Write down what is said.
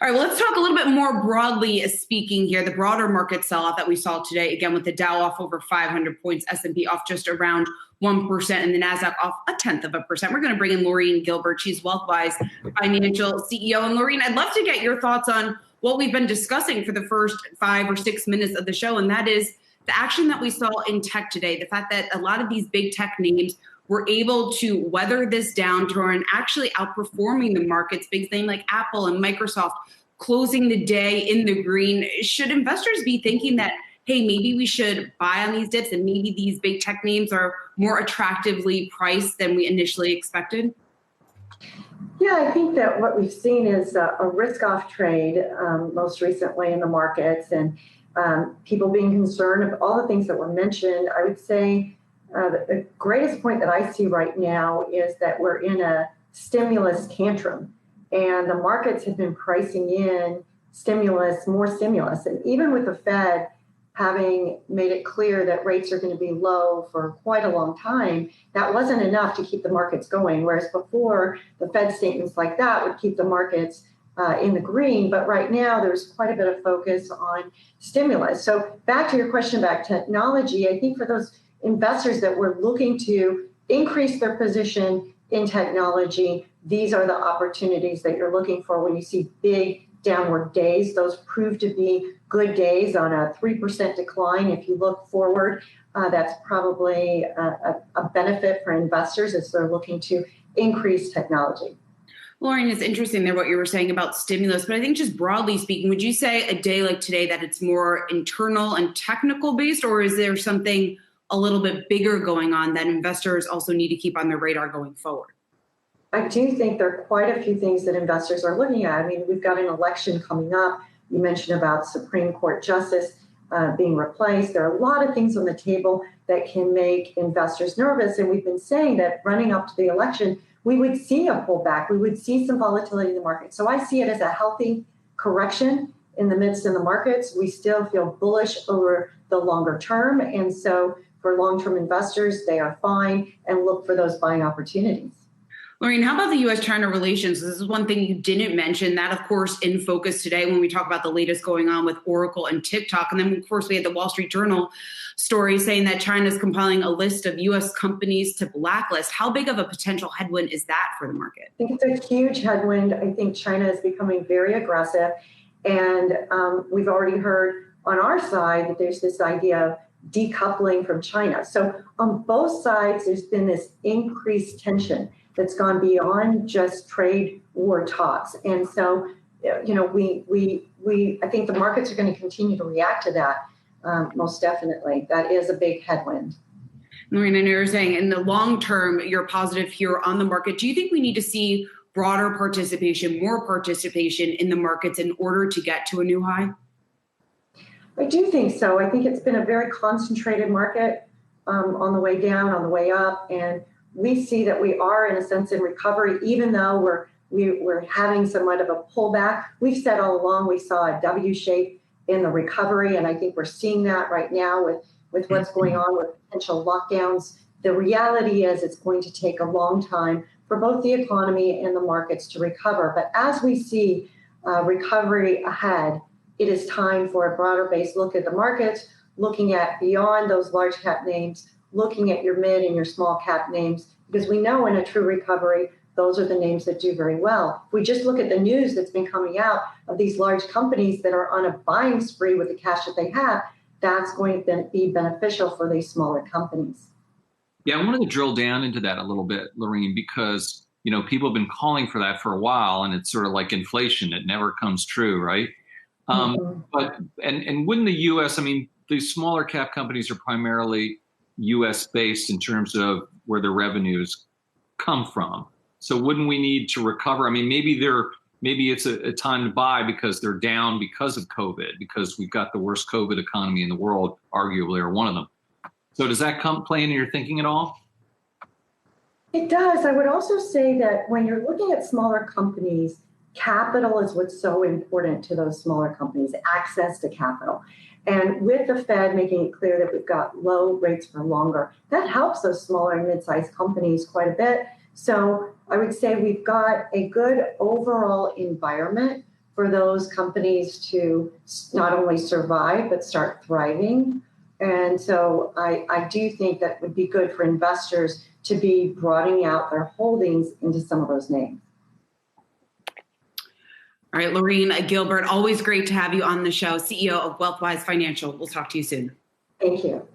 All right, well, let's talk a little bit more broadly speaking here. The broader market sell-off that we saw today, again, with the Dow off over 500 points, S&P off just around 1%, and the NASDAQ off 0.1%. We're going to bring in Loreen Gilbert. She's WealthWise Financial CEO. And Loreen, I'd love to get your thoughts on what we've been discussing for the first 5 or 6 minutes of the show, and that is the action that we saw in tech today, the fact that a lot of these big tech names were able to weather this downturn, actually outperforming the markets. Big thing like Apple and Microsoft closing the day in the green. Should investors be thinking that, hey, maybe we should buy on these dips and maybe these big tech names are more attractively priced than we initially expected? Yeah, I think that what we've seen is a risk-off trade most recently in the markets, and people being concerned of all the things that were mentioned. I would say the greatest point that I see right now is that we're in a stimulus tantrum, and the markets have been pricing in stimulus, more stimulus. And even with the Fed having made it clear that rates are going to be low for quite a long time, that wasn't enough to keep the markets going. Whereas before, the Fed statements like that would keep the markets in the green. But right now, there's quite a bit of focus on stimulus. So back to your question about technology, I think for those investors that were looking to increase their position in technology, these are the opportunities that you're looking for when you see big downward days. Those prove to be good days on a 3% decline. If you look forward, that's probably a benefit for investors as they're looking to increase technology. Loreen, it's interesting there what you were saying about stimulus, but I think just broadly speaking, would you say a day like today that it's more internal and technical based, or is there something a little bit bigger going on that investors also need to keep on their radar going forward? I do think there are quite a few things that investors are looking at. I mean, we've got an election coming up. You mentioned about Supreme Court justice being replaced. There are a lot of things on the table that can make investors nervous. And we've been saying that running up to the election, we would see a pullback. We would see some volatility in the market. So I see it as a healthy correction in the midst of the markets. We still feel bullish over the longer term. And so for long-term investors, they are fine and look for those buying opportunities. Loreen, how about the U.S.-China relations? This is one thing you didn't mention. That, of course, in focus today when we talk about the latest going on with Oracle and TikTok. And then, of course, we had the Wall Street Journal story saying that China is compiling a list of U.S. companies to blacklist. How big of a potential headwind is that for the market? I think it's a huge headwind. I think China is becoming very aggressive. And we've already heard on our side that there's this idea of decoupling from China. So on both sides, there's been this increased tension that's gone beyond just trade war talks. And so, you know, I think the markets are going to continue to react to that, most definitely. That is a big headwind. Loreen, I know you're saying in the long term, you're positive here on the market. Do you think we need to see broader participation, more participation in the markets in order to get to a new high? I do think so. I think it's been a very concentrated market on the way down, on the way up, and we see that we are, in a sense, in recovery, even though we're having somewhat of a pullback. We've said all along we saw a W shape in the recovery, and I think we're seeing that right now with what's going on with potential lockdowns. The reality is it's going to take a long time for both the economy and the markets to recover. But as we see recovery ahead, it is time for a broader-based look at the markets, looking at beyond those large cap names, looking at your mid and your small cap names, because we know in a true recovery, those are the names that do very well. If we just look at the news that's been coming out of these large companies that are on a buying spree with the cash that they have, that's going to be beneficial for these smaller companies. Yeah, I wanted to drill down into that a little bit, Loreen, because, you know, people have been calling for that for a while, and it's sort of like inflation. It never comes true, right? But wouldn't the U.S., I mean, these smaller cap companies are primarily U.S. based in terms of where their revenues come from. So wouldn't we need to recover? I mean, maybe it's a time to buy because they're down because of COVID, because we've got the worst COVID economy in the world, arguably, or one of them. So does that play into your thinking at all? It does. I would also say that when you're looking at smaller companies, capital is what's so important to those smaller companies, access to capital. And with the Fed making it clear that we've got low rates for longer, that helps those smaller and mid-sized companies quite a bit. So I would say we've got a good overall environment for those companies to not only survive, but start thriving. And so I do think that would be good for investors to be broadening out their holdings into some of those names. All right, Loreen Gilbert, always great to have you on the show, CEO of WealthWise Financial. We'll talk to you soon. Thank you.